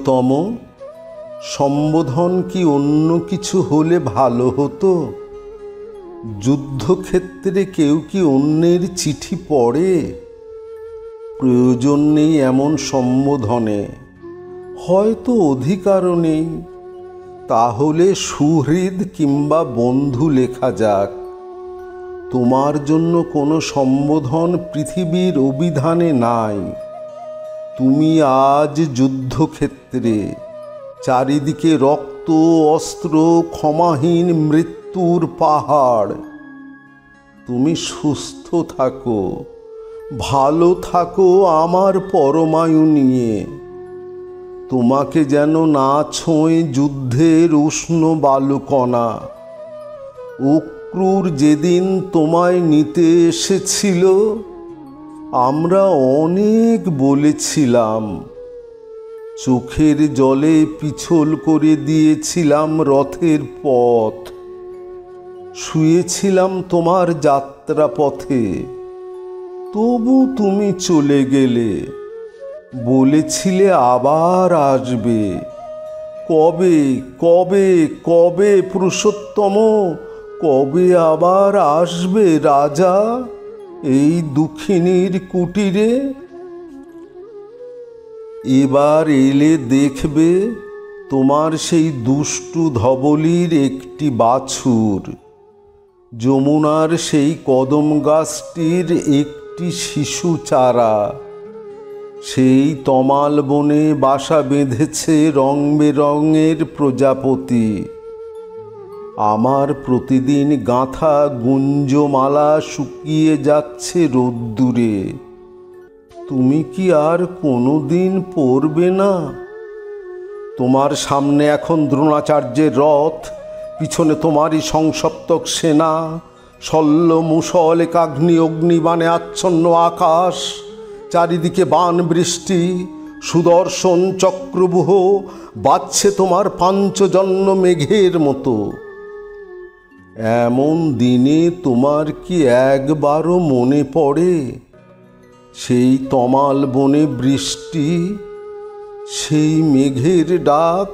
প্রিয়তম, সম্বোধন কি অন্য কিছু হলে ভালো হতো? যুদ্ধক্ষেত্রে কেউ কি অন্যের চিঠি পড়ে? প্রয়োজন নেই এমন সম্বোধনে, হয়তো অধিকারও নেই। তাহলে সুহৃদ কিংবা বন্ধু লেখা যাক। তোমার জন্য কোনো সম্বোধন পৃথিবীর অভিধানে নাই। তুমি আজ যুদ্ধক্ষেত্রে, চারিদিকে রক্ত, অস্ত্র, ক্ষমাহীন মৃত্যুর পাহাড়। তুমি সুস্থ থাকো, ভালো থাকো আমার পরমায়ু নিয়ে। তোমাকে যেন না ছোঁয় যুদ্ধের উষ্ণ বালুকণা। অক্রূর যেদিন তোমায় নিতে এসেছিল, আমরা অনেক বলেছিলাম, চোখের জলে পিছল করে দিয়েছিলাম রথের পথ। শুয়েছিলাম তোমার যাত্রা পথে, তবু তুমি চলে গেলে। বলেছিলে আবার আসবে। কবে কবে কবে পুরুষোত্তম, কবে আবার আসবে রাজা এই দুঃখিনীর কুটিরে? এবার এলে দেখবে তোমার সেই দুষ্টু ধবলির একটি বাছুর, যমুনার সেই কদম গাছটির একটি শিশু চারা। সেই তমাল বনে বাসা বেঁধেছে রং বেরঙের প্রজাপতি। আমার প্রতিদিন গাঁথা গুঞ্জমালা শুকিয়ে যাচ্ছে রোদ্দুরে। তুমি কি আর কোনোদিন পরবে না? তোমার সামনে এখন দ্রোণাচার্যের রথ, পিছনে তোমারই সংসপ্তক সেনা, শল্য মুষল একাগ্নি অগ্নিবাণে আচ্ছন্ন আকাশ, চারিদিকে বাণ বৃষ্টি, সুদর্শন চক্রব্যূহ বাজছে তোমার পাঞ্চজন্য মেঘের মতো। এমন দিনে তোমার কি একবারও মনে পড়ে সেই তমাল বনে বৃষ্টি, সেই মেঘের ডাক?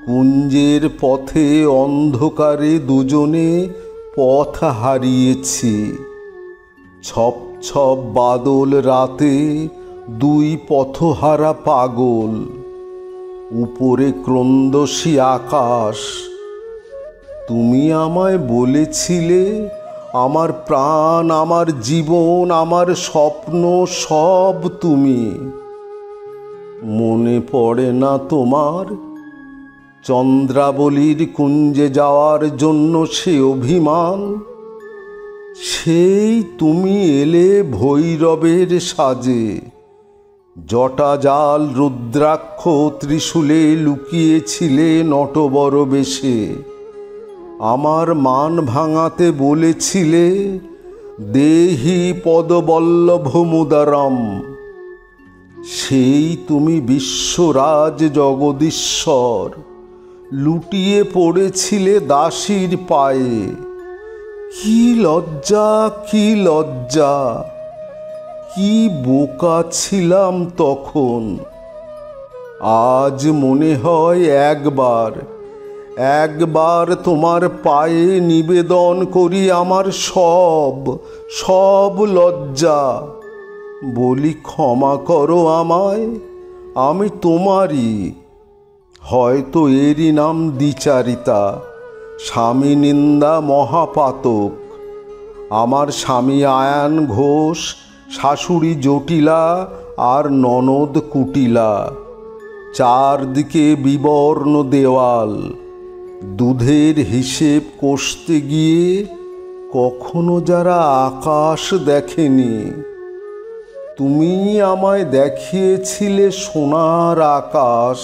কুঞ্জের পথে অন্ধকারে দুজনে পথ হারিয়েছি। ছপ ছপ বাদল রাতে দুই পথহারা পাগল। উপরে ক্রন্দসী আকাশ। তুমি আমায় বলেছিলে আমার প্রাণ, আমার জীবন, আমার স্বপ্ন সব তুমি। মনে পড়ে না তোমার চন্দ্রাবলীর কুঞ্জে যাওয়ার জন্য সে অভিমান? সেই তুমি এলে ভৈরবের সাজে, জটাজাল রুদ্রাক্ষ ত্রিশূলে লুকিয়েছিলে নটবর বেশে। আমার মান ভাঙাতে বলেছিলে দেহি পদবল্লভমুদারম। সেই তুমি বিশ্বরাজ জগদীশ্বর, লুটিয়ে পড়েছিলে দাসীর পায়ে। কি লজ্জা, কি লজ্জা! কি বোকা ছিলাম তখন। আজ মনে হয় একবার একবার তোমার পায়ে নিবেদন করি আমার সব সব লজ্জা। বলি ক্ষমা করো আমায়, আমি তোমারই। হয়তো এরই নাম দ্বিচারিতা, স্বামী নিন্দা মহাপাতক। আমার স্বামী আয়ান ঘোষ, শাশুড়ি জটিলা আর ননদ কুটিলা। চারদিকে বিবর্ণ দেওয়াল। দুধের হিসেব কষতে গিয়ে কখনো যারা আকাশ দেখেনি, তুমি আমায় দেখিয়েছিলে সোনার আকাশ।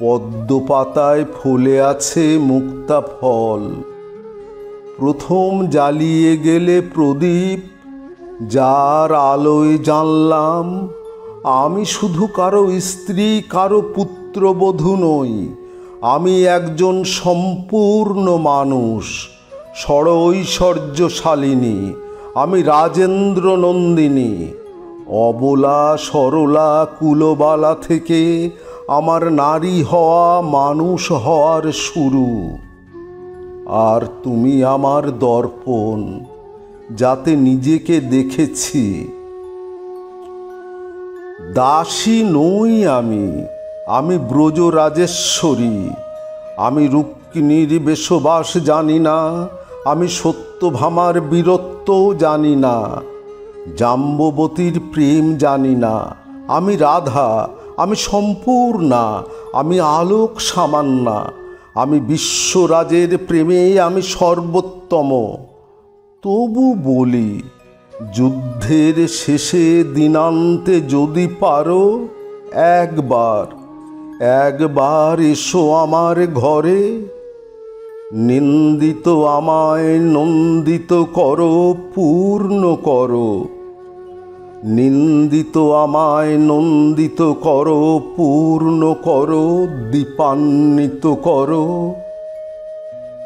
পদ্মপাতায় ফলে আছে মুক্তা ফল। প্রথম জ্বালিয়ে গেলে প্রদীপ, যার আলোয় জানলাম আমি শুধু কারো স্ত্রী, কারো পুত্রবধূ নই। আমি একজন সম্পূর্ণ মানুষ, ষড়ৈশ্বর্যশালিনী। আমি রাজেন্দ্র নন্দিনী। অবলা সরলা কুলবালা থেকে আমার নারী হওয়া মানুষ হওয়ার শুরু। আর তুমি আমার দর্পণ, যাতে নিজেকে দেখেছি। দাসী নই আমি ব্রজরাজেশ্বরী। আমি রুক্মিণীর বেশবাস জানি না, আমি সত্যভামার বীরত্বও জানি না, জাম্ববতীর প্রেম জানি না। আমি রাধা, আমি সম্পূর্ণা, আমি আলোক সামান্যা, আমি বিশ্বরাজের প্রেমে আমি সর্বোত্তম। তবু বলি, যুদ্ধের শেষে দিনান্তে যদি পারো, একবার এসো আমার ঘরে। নিন্দিত আমায় নন্দিত করো, পূর্ণ করো। নিন্দিত আমায় নন্দিত করো, পূর্ণ করো, দীপান্বিত করো।